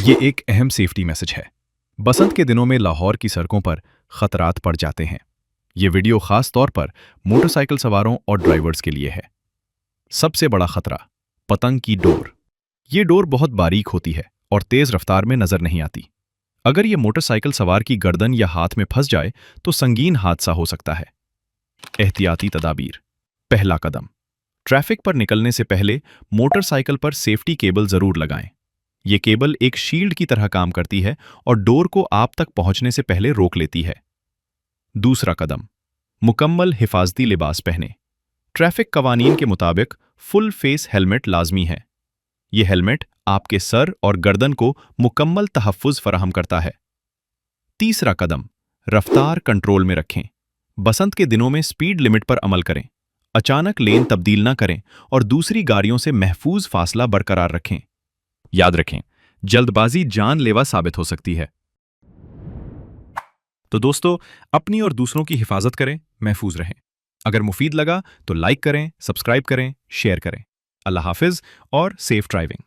ये एक अहम सेफ्टी मैसेज है। बसंत के दिनों में लाहौर की सड़कों पर खतरात बढ़ जाते हैं। ये वीडियो खास तौर पर मोटरसाइकिल सवारों और ड्राइवर्स के लिए है। सबसे बड़ा खतरा, पतंग की डोर। ये डोर बहुत बारीक होती है और तेज रफ्तार में नजर नहीं आती। अगर ये मोटरसाइकिल सवार की गर्दन या हाथ में फंस जाए तो संगीन हादसा हो सकता है। एहतियाती तदाबीर। पहला कदम, ट्रैफिक पर निकलने से पहले मोटरसाइकिल पर सेफ्टी केबल जरूर लगाएं। ये केबल एक शील्ड की तरह काम करती है और डोर को आप तक पहुंचने से पहले रोक लेती है। दूसरा कदम, मुकम्मल हिफाजती लिबास पहने। ट्रैफिक कवानीन के मुताबिक फुल फेस हेलमेट लाजमी है। यह हेलमेट आपके सर और गर्दन को मुकम्मल तहफ़्फ़ुज़ फराहम करता है। तीसरा कदम, रफ्तार कंट्रोल में रखें। बसंत के दिनों में स्पीड लिमिट पर अमल करें। अचानक लेन तब्दील ना करें और दूसरी गाड़ियों से महफूज फासला बरकरार रखें। याद रखें, जल्दबाजी जानलेवा साबित हो सकती है। तो दोस्तों, अपनी और दूसरों की हिफाजत करें, महफूज रहें। अगर मुफीद लगा तो लाइक करें, सब्सक्राइब करें, शेयर करें। अल्लाह हाफिज और सेफ ड्राइविंग।